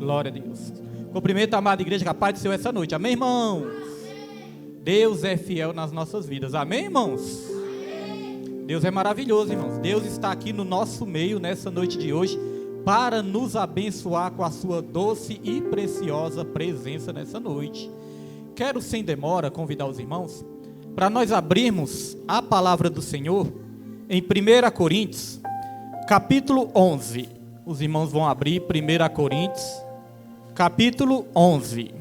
Glória a Deus. Cumprimento a amada igreja, que a paz do Senhor essa noite. Amém, irmãos? Deus é fiel nas nossas vidas. Amém, irmãos? Deus é maravilhoso, irmãos. Deus está aqui no nosso meio nessa noite de hoje para nos abençoar com a sua doce e preciosa presença nessa noite. Quero, sem demora, convidar os irmãos para nós abrirmos a palavra do Senhor em 1 Coríntios, capítulo 11. Os irmãos vão abrir 1 Coríntios, capítulo 11.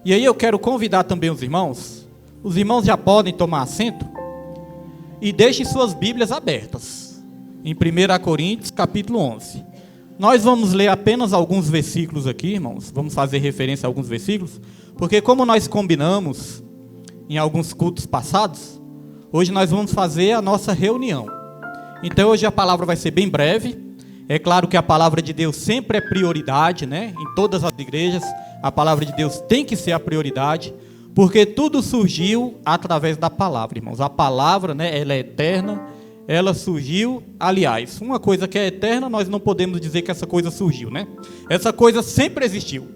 E aí eu quero convidar também os irmãos já podem tomar assento e deixem suas Bíblias abertas em 1 Coríntios, capítulo 11. Nós vamos ler apenas alguns versículos aqui, irmãos, vamos fazer referência a alguns versículos, porque como nós combinamos em alguns cultos passados, hoje nós vamos fazer a nossa reunião. Então hoje a palavra vai ser bem breve. É claro que a palavra de Deus sempre é prioridade, né? Em todas as igrejas, a palavra de Deus tem que ser a prioridade, porque tudo surgiu através da palavra, irmãos. A palavra, né, ela é eterna, ela surgiu, aliás, uma coisa que é eterna, nós não podemos dizer que essa coisa surgiu, né? Essa coisa sempre existiu.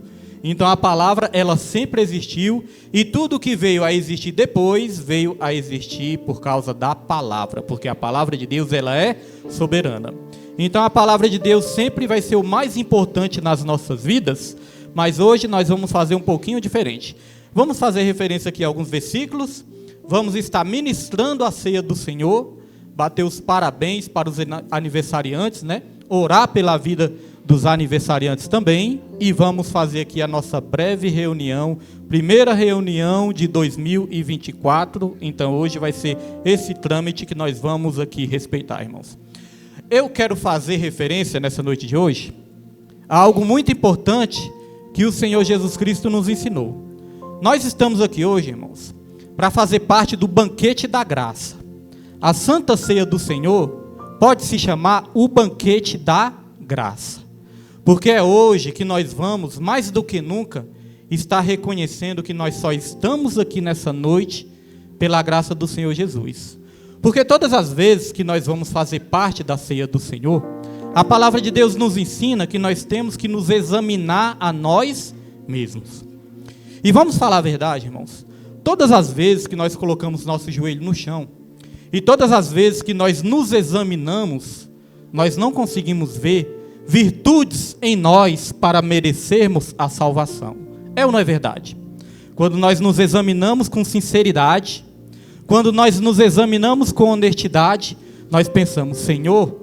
Então a palavra, ela sempre existiu, e tudo que veio a existir depois, veio a existir por causa da palavra, porque a palavra de Deus, ela é soberana. Então a palavra de Deus sempre vai ser o mais importante nas nossas vidas, mas hoje nós vamos fazer um pouquinho diferente. Vamos fazer referência aqui a alguns versículos, vamos estar ministrando a ceia do Senhor, bater os parabéns para os aniversariantes, né? Orar pela vida dos aniversariantes também, e vamos fazer aqui a nossa breve reunião, primeira reunião de 2024, então hoje vai ser esse trâmite que nós vamos aqui respeitar, irmãos. Eu quero fazer referência nessa noite de hoje a algo muito importante que o Senhor Jesus Cristo nos ensinou. Nós estamos aqui hoje, irmãos, para fazer parte do banquete da graça. A Santa Ceia do Senhor pode se chamar o banquete da graça, porque é hoje que nós vamos, mais do que nunca, estar reconhecendo que nós só estamos aqui nessa noite pela graça do Senhor Jesus. Porque todas as vezes que nós vamos fazer parte da ceia do Senhor, a palavra de Deus nos ensina que nós temos que nos examinar a nós mesmos. E vamos falar a verdade, irmãos. Todas as vezes que nós colocamos nosso joelho no chão, e todas as vezes que nós nos examinamos, nós não conseguimos ver virtudes em nós para merecermos a salvação. É ou não é verdade? Quando nós nos examinamos com sinceridade, quando nós nos examinamos com honestidade, nós pensamos: Senhor,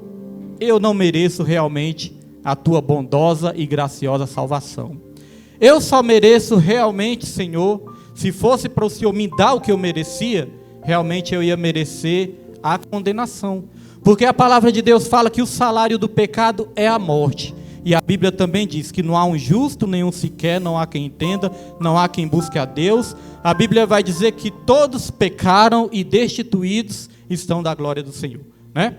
eu não mereço realmente a tua bondosa e graciosa salvação. Eu só mereço realmente, Senhor, se fosse para o Senhor me dar o que eu merecia, realmente eu ia merecer a condenação. Porque a palavra de Deus fala que o salário do pecado é a morte. E a Bíblia também diz que não há um justo, nenhum sequer, não há quem entenda, não há quem busque a Deus. A Bíblia vai dizer que todos pecaram e destituídos estão da glória do Senhor, né?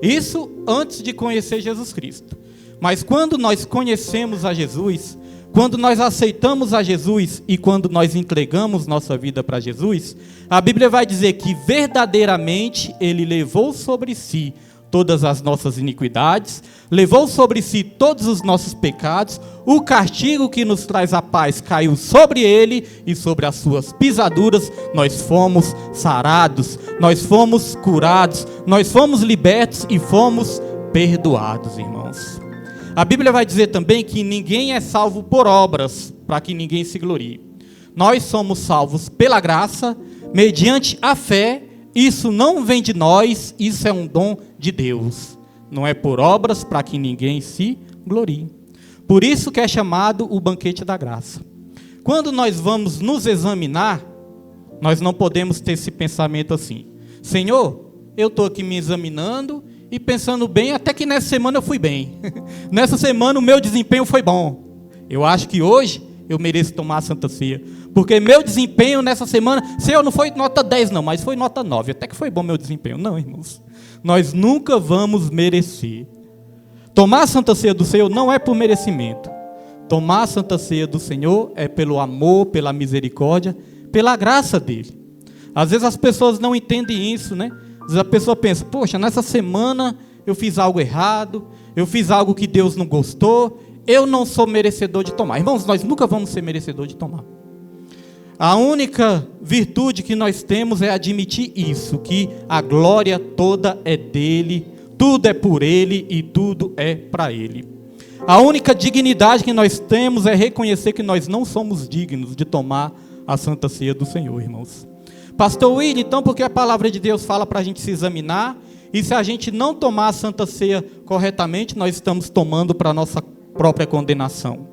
Isso antes de conhecer Jesus Cristo. Mas quando nós conhecemos a Jesus, quando nós aceitamos a Jesus e quando nós entregamos nossa vida para Jesus, a Bíblia vai dizer que verdadeiramente Ele levou sobre si todas as nossas iniquidades, levou sobre si todos os nossos pecados, o castigo que nos traz a paz caiu sobre Ele, e sobre as suas pisaduras nós fomos sarados, nós fomos curados, nós fomos libertos e fomos perdoados, irmãos. A Bíblia vai dizer também que ninguém é salvo por obras, para que ninguém se glorie. Nós somos salvos pela graça, mediante a fé. Isso não vem de nós, isso é um dom de Deus. Não é por obras, para que ninguém se glorie. Por isso que é chamado o banquete da graça. Quando nós vamos nos examinar, nós não podemos ter esse pensamento assim: Senhor, eu estou aqui me examinando e pensando bem, até que nessa semana eu fui bem. Nessa semana o meu desempenho foi bom. Eu acho que hoje eu mereço tomar a Santa Ceia, porque meu desempenho nessa semana, Senhor, não foi nota 10 não, mas foi nota 9, até que foi bom meu desempenho. Não, irmãos, nós nunca vamos merecer. Tomar a Santa Ceia do Senhor não é por merecimento. Tomar a Santa Ceia do Senhor é pelo amor, pela misericórdia, pela graça dele. Às vezes as pessoas não entendem isso, né? Às vezes a pessoa pensa: poxa, nessa semana eu fiz algo errado, eu fiz algo que Deus não gostou, eu não sou merecedor de tomar. Irmãos, nós nunca vamos ser merecedor de tomar. A única virtude que nós temos é admitir isso, que a glória toda é dele, tudo é por ele e tudo é para ele. A única dignidade que nós temos é reconhecer que nós não somos dignos de tomar a Santa Ceia do Senhor, irmãos. Pastor William, então, porque a palavra de Deus fala para a gente se examinar, e se a gente não tomar a Santa Ceia corretamente, nós estamos tomando para a nossa própria condenação.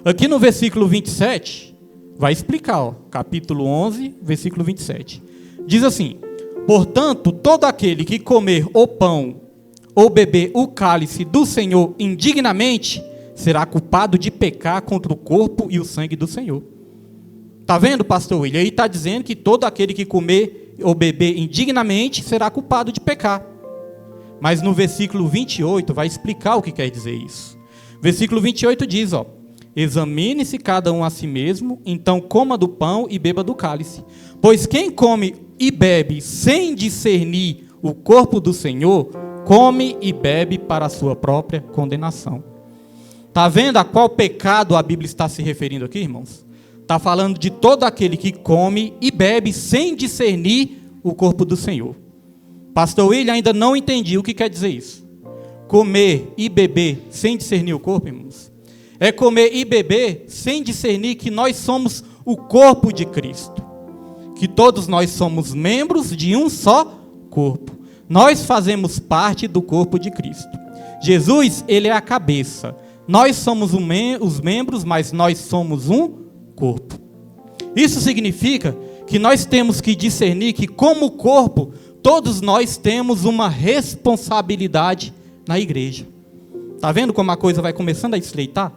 Aqui no versículo 27, vai explicar, ó, capítulo 11, versículo 27. Diz assim: portanto, todo aquele que comer o pão ou beber o cálice do Senhor indignamente, será culpado de pecar contra o corpo e o sangue do Senhor. Está vendo, pastor William? Aí está dizendo que todo aquele que comer ou beber indignamente será culpado de pecar. Mas no versículo 28 vai explicar o que quer dizer isso. Versículo 28 diz, ó: examine-se cada um a si mesmo, então coma do pão e beba do cálice. Pois quem come e bebe sem discernir o corpo do Senhor, come e bebe para a sua própria condenação. Está vendo a qual pecado a Bíblia está se referindo aqui, irmãos? Está falando de todo aquele que come e bebe sem discernir o corpo do Senhor. Pastor William, ainda não entendi o que quer dizer isso. Comer e beber sem discernir o corpo, irmãos, é comer e beber sem discernir que nós somos o corpo de Cristo. Que todos nós somos membros de um só corpo. Nós fazemos parte do corpo de Cristo. Jesus, ele é a cabeça. Nós somos os membros, mas nós somos um corpo. Isso significa que nós temos que discernir que, como corpo, todos nós temos uma responsabilidade na igreja. Está vendo como a coisa vai começando a estreitar?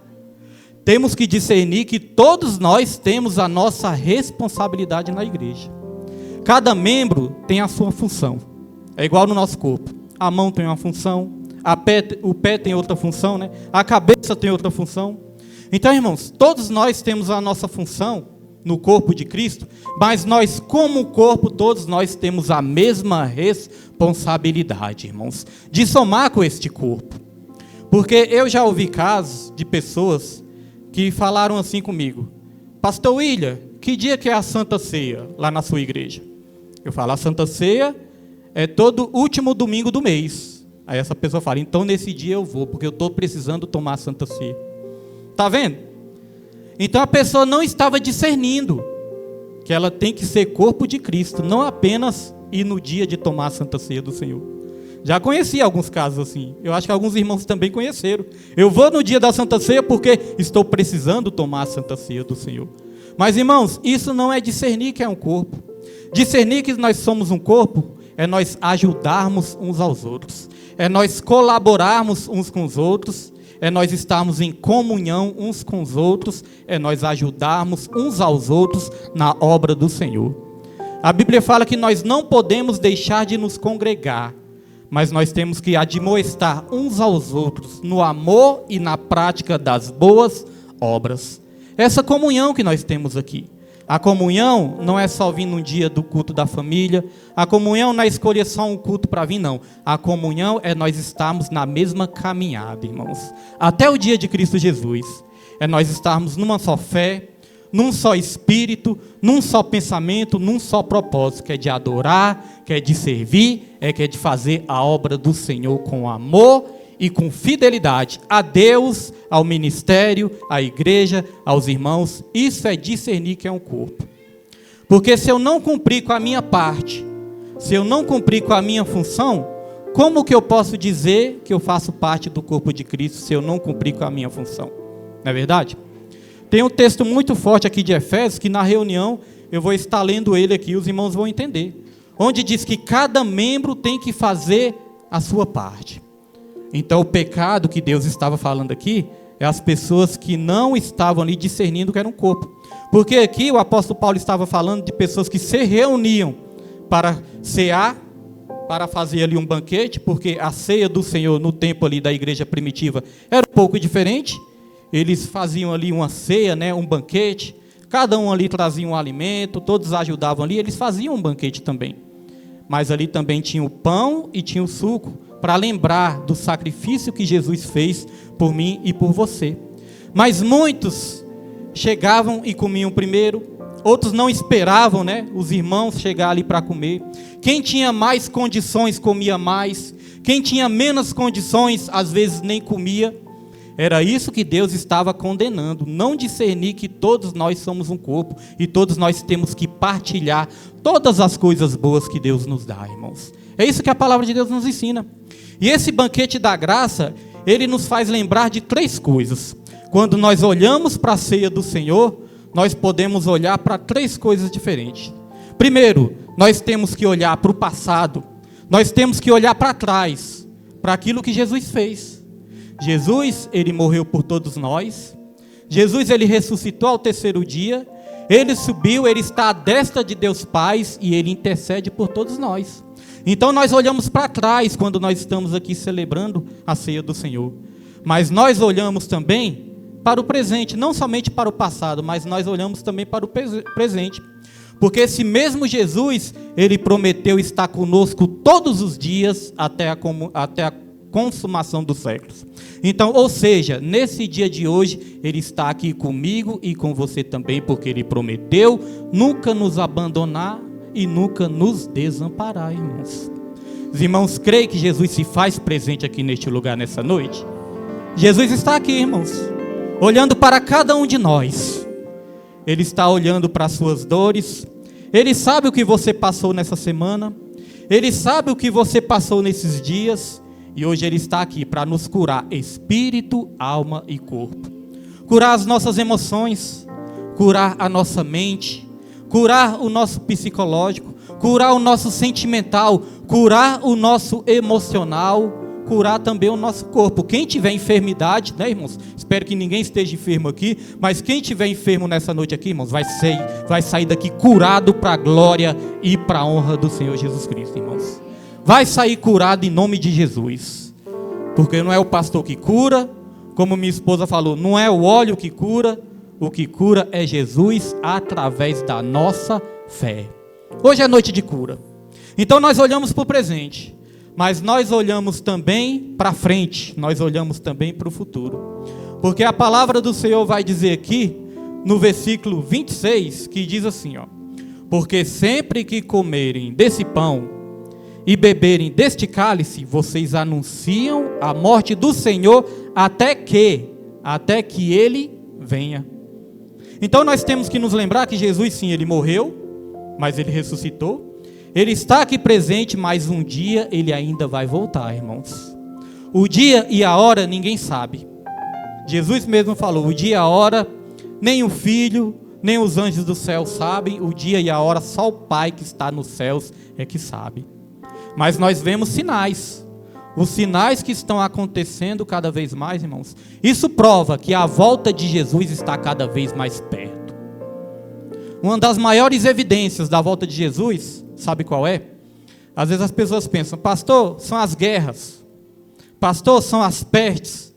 Temos que discernir que todos nós temos a nossa responsabilidade na igreja. Cada membro tem a sua função. É igual no nosso corpo. A mão tem uma função, o pé tem outra função, né? A cabeça tem outra função. Então, irmãos, todos nós temos a nossa função no corpo de Cristo, mas nós, como corpo, todos nós temos a mesma responsabilidade, irmãos, de somar com este corpo. Porque eu já ouvi casos de pessoas que falaram assim comigo: pastor William, que dia que é a Santa Ceia lá na sua igreja? Eu falo: a Santa Ceia é todo último domingo do mês. Aí essa pessoa fala: então nesse dia eu vou, porque eu estou precisando tomar a Santa Ceia. Está vendo? Então a pessoa não estava discernindo que ela tem que ser corpo de Cristo, não apenas ir no dia de tomar a Santa Ceia do Senhor. Já conheci alguns casos assim. Eu acho que alguns irmãos também conheceram. Eu vou no dia da Santa Ceia porque estou precisando tomar a Santa Ceia do Senhor. Mas, irmãos, isso não é discernir que é um corpo. Discernir que nós somos um corpo é nós ajudarmos uns aos outros. É nós colaborarmos uns com os outros. É nós estarmos em comunhão uns com os outros. É nós ajudarmos uns aos outros na obra do Senhor. A Bíblia fala que nós não podemos deixar de nos congregar, mas nós temos que admoestar uns aos outros no amor e na prática das boas obras. Essa comunhão que nós temos aqui. A comunhão não é só vir num dia do culto da família. A comunhão não é escolher só um culto para vir, não. A comunhão é nós estarmos na mesma caminhada, irmãos. Até o dia de Cristo Jesus. É nós estarmos numa só fé, num só espírito, num só pensamento, num só propósito, que é de adorar, que é de servir, que é de fazer a obra do Senhor com amor e com fidelidade a Deus, ao ministério, à igreja, aos irmãos. Isso é discernir que é um corpo. Porque se eu não cumprir com a minha parte, se eu não cumprir com a minha função, como que eu posso dizer que eu faço parte do corpo de Cristo se eu não cumprir com a minha função? Não é verdade? Tem um texto muito forte aqui de Efésios, que na reunião eu vou estar lendo ele aqui, os irmãos vão entender. Onde diz que cada membro tem que fazer a sua parte. Então o pecado que Deus estava falando aqui é as pessoas que não estavam ali discernindo que era um corpo. Porque aqui o apóstolo Paulo estava falando de pessoas que se reuniam para cear, para fazer ali um banquete, porque a ceia do Senhor no tempo ali da igreja primitiva era um pouco diferente. Eles faziam ali uma ceia, né, um banquete, cada um ali trazia um alimento, todos ajudavam ali, eles faziam um banquete também. Mas ali também tinha o pão e tinha o suco, para lembrar do sacrifício que Jesus fez por mim e por você. Mas muitos chegavam e comiam primeiro, outros não esperavam, né, os irmãos chegar ali para comer. Quem tinha mais condições comia mais, quem tinha menos condições às vezes nem comia. Era isso que Deus estava condenando, não discernir que todos nós somos um corpo e todos nós temos que partilhar todas as coisas boas que Deus nos dá, irmãos. É isso que a palavra de Deus nos ensina. E esse banquete da graça, ele nos faz lembrar de 3 coisas. Quando nós olhamos para a ceia do Senhor, nós podemos olhar para 3 coisas diferentes. Primeiro, nós temos que olhar para o passado, nós temos que olhar para trás, para aquilo que Jesus fez. Jesus, ele morreu por todos nós. Jesus, ele ressuscitou ao 3º dia. Ele subiu, ele está à destra de Deus Pai e ele intercede por todos nós. Então nós olhamos para trás quando nós estamos aqui celebrando a ceia do Senhor. Mas nós olhamos também para o presente, não somente para o passado, mas nós olhamos também para o presente. Porque esse mesmo Jesus, ele prometeu estar conosco todos os dias até a consumação dos séculos. Então, ou seja, nesse dia de hoje, ele está aqui comigo e com você também, porque ele prometeu nunca nos abandonar e nunca nos desamparar, irmãos. Os irmãos creem que Jesus se faz presente aqui neste lugar nessa noite? Jesus está aqui, irmãos, olhando para cada um de nós. Ele está olhando para as suas dores. Ele sabe o que você passou nessa semana. Ele sabe o que você passou nesses dias. E hoje ele está aqui para nos curar espírito, alma e corpo. Curar as nossas emoções, curar a nossa mente, curar o nosso psicológico, curar o nosso sentimental, curar o nosso emocional, curar também o nosso corpo. Quem tiver enfermidade, né, irmãos? Espero que ninguém esteja enfermo aqui, mas quem tiver enfermo nessa noite aqui, irmãos, vai sair daqui curado para a glória e para a honra do Senhor Jesus Cristo, irmãos. Vai sair curado em nome de Jesus, porque não é o pastor que cura, como minha esposa falou, não é o óleo que cura, o que cura é Jesus através da nossa fé. Hoje é noite de cura, então nós olhamos para o presente, mas nós olhamos também para frente, nós olhamos também para o futuro, porque a palavra do Senhor vai dizer aqui, no versículo 26, que diz assim, ó: porque sempre que comerem desse pão e beberem deste cálice, vocês anunciam a morte do Senhor até que ele venha. Então nós temos que nos lembrar que Jesus, sim, ele morreu, mas ele ressuscitou. Ele está aqui presente, mas um dia ele ainda vai voltar, irmãos. O dia e a hora ninguém sabe. Jesus mesmo falou, o dia e a hora, nem o Filho, nem os anjos do céu sabem. O dia e a hora só o Pai que está nos céus é que sabe. Mas nós vemos sinais, os sinais que estão acontecendo cada vez mais, irmãos. Isso prova que a volta de Jesus está cada vez mais perto. Uma das maiores evidências da volta de Jesus, sabe qual é? Às vezes as pessoas pensam, pastor, são as guerras, pastor, são as pestes,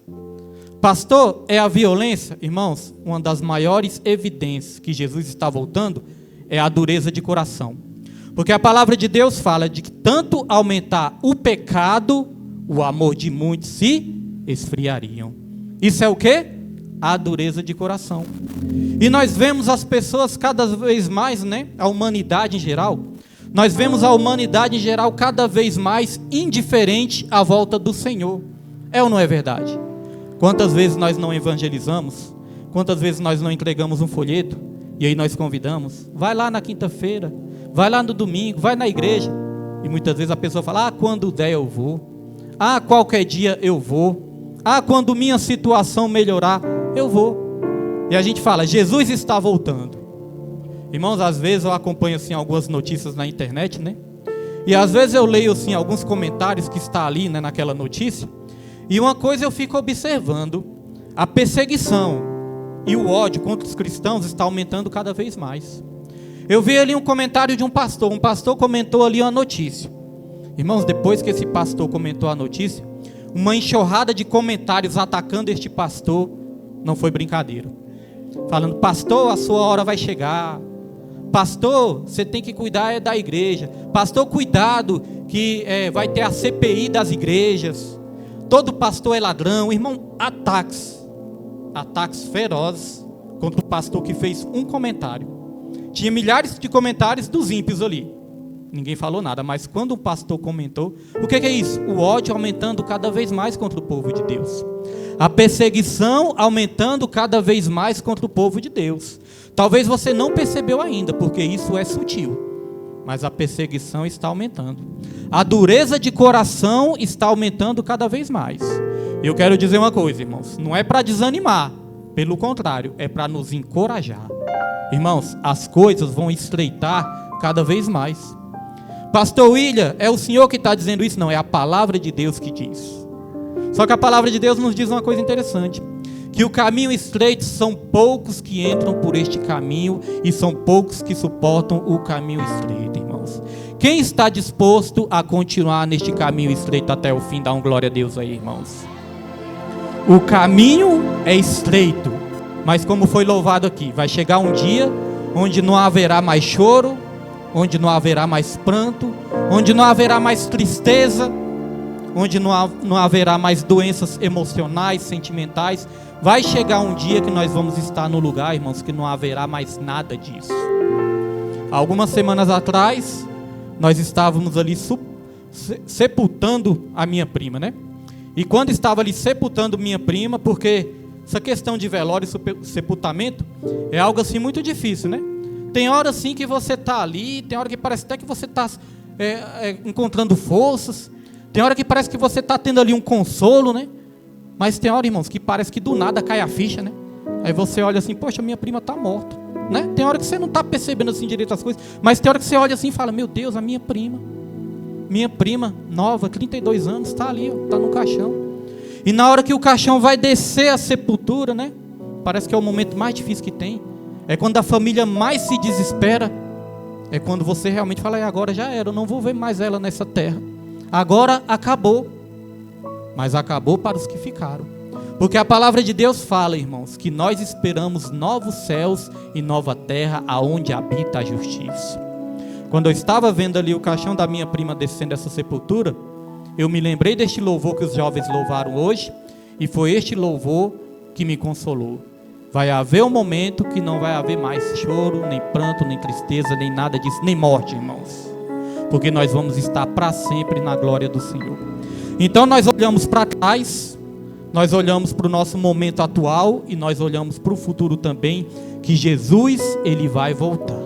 pastor, é a violência. Irmãos, uma das maiores evidências que Jesus está voltando é a dureza de coração. Porque a palavra de Deus fala de que tanto aumentar o pecado, o amor de muitos se esfriariam. Isso é o quê? A dureza de coração. E nós vemos as pessoas cada vez mais, né? A humanidade em geral. Nós vemos a humanidade em geral cada vez mais indiferente à volta do Senhor. É ou não é verdade? Quantas vezes nós não evangelizamos? Quantas vezes nós não entregamos um folheto? E aí nós convidamos. Vai lá na quinta-feira. Vai lá no domingo, vai na igreja. E muitas vezes a pessoa fala, quando der eu vou. Qualquer dia eu vou. Quando minha situação melhorar, eu vou. E a gente fala, Jesus está voltando. Irmãos, às vezes eu acompanho assim, algumas notícias na internet, né? E às vezes eu leio assim, alguns comentários que está ali, né, naquela notícia. E uma coisa eu fico observando, a perseguição e o ódio contra os cristãos está aumentando cada vez mais. Eu vi ali um comentário de um pastor comentou ali uma notícia. Irmãos, depois que esse pastor comentou a notícia, uma enxurrada de comentários atacando este pastor, não foi brincadeira. Falando, pastor, a sua hora vai chegar. pastor, você tem que cuidar da igreja. Pastor, cuidado que vai ter a CPI das igrejas. Todo pastor é ladrão. Irmão, ataques ferozes contra o pastor que fez um comentário. Tinha milhares de comentários dos ímpios ali. Ninguém falou nada, mas quando o pastor comentou, o que é isso? O ódio aumentando cada vez mais contra o povo de Deus. A perseguição aumentando cada vez mais contra o povo de Deus. Talvez você não percebeu ainda, porque isso é sutil. Mas a perseguição está aumentando. A dureza de coração está aumentando cada vez mais. Eu quero dizer uma coisa, irmãos. Não é para desanimar. Pelo contrário, é para nos encorajar. Irmãos, as coisas vão estreitar cada vez mais. Pastor William, é o senhor que está dizendo isso? Não, é a palavra de Deus que diz. Só que a palavra de Deus nos diz uma coisa interessante. Que o caminho estreito são poucos que entram por este caminho e são poucos que suportam o caminho estreito, irmãos. Quem está disposto a continuar neste caminho estreito até o fim? Dá um glória a Deus aí, irmãos. O caminho é estreito, mas como foi louvado aqui, vai chegar um dia onde não haverá mais choro, onde não haverá mais pranto, onde não haverá mais tristeza, onde não haverá mais doenças emocionais, sentimentais. Vai chegar um dia que nós vamos estar no lugar, irmãos, que não haverá mais nada disso. Algumas semanas atrás, nós estávamos ali sepultando a minha prima, né? E quando estava ali sepultando minha prima, porque essa questão de velório e sepultamento é algo assim muito difícil, né? Tem hora assim que você está ali, tem hora que parece até que você está encontrando forças, tem hora que parece que você está tendo ali um consolo, né? Mas tem hora, irmãos, que parece que do nada cai a ficha, né? Aí você olha assim, poxa, minha prima está morta, né? Tem hora que você não está percebendo assim direito as coisas, mas tem hora que você olha assim e fala, meu Deus, a minha prima nova, 32 anos, está ali, está no caixão. E na hora que o caixão vai descer a sepultura, né? Parece que é o momento mais difícil que tem. É quando a família mais se desespera. É quando você realmente fala, agora já era, eu não vou ver mais ela nessa terra. Agora acabou. Mas acabou para os que ficaram. Porque a palavra de Deus fala, irmãos, que nós esperamos novos céus e nova terra, aonde habita a justiça. Quando eu estava vendo ali o caixão da minha prima descendo essa sepultura, eu me lembrei deste louvor que os jovens louvaram hoje, e foi este louvor que me consolou. Vai haver um momento que não vai haver mais choro, nem pranto, nem tristeza, nem nada disso, nem morte, irmãos. Porque nós vamos estar para sempre na glória do Senhor. Então nós olhamos para trás, nós olhamos para o nosso momento atual e nós olhamos para o futuro também, que Jesus, Ele vai voltar.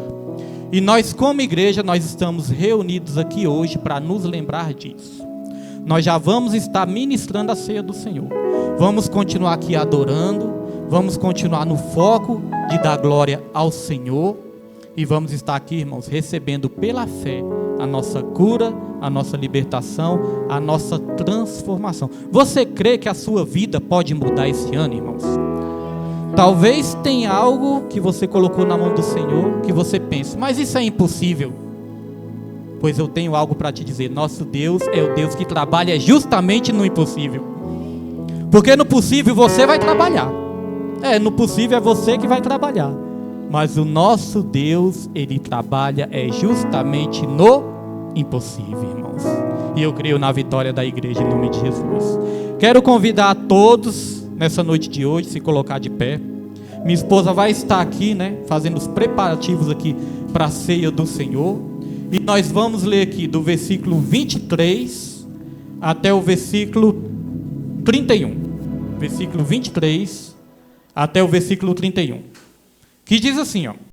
E nós como igreja, nós estamos reunidos aqui hoje para nos lembrar disso. Nós já vamos estar ministrando a ceia do Senhor. Vamos continuar aqui adorando, vamos continuar no foco de dar glória ao Senhor. E vamos estar aqui, irmãos, recebendo pela fé a nossa cura, a nossa libertação, a nossa transformação. Você crê que a sua vida pode mudar esse ano, irmãos? Talvez tenha algo que você colocou na mão do Senhor, que você pense, mas isso é impossível. Pois eu tenho algo para te dizer, nosso Deus é o Deus que trabalha justamente no impossível. Porque no possível você vai trabalhar. No possível é você que vai trabalhar. Mas o nosso Deus, Ele trabalha justamente no impossível, irmãos. E eu creio na vitória da igreja em nome de Jesus. Quero convidar a todos nessa noite de hoje, se colocar de pé. Minha esposa vai estar aqui, né, fazendo os preparativos aqui para a ceia do Senhor. E nós vamos ler aqui do versículo 23 até o versículo 31. Versículo 23 até o versículo 31. Que diz assim, ó: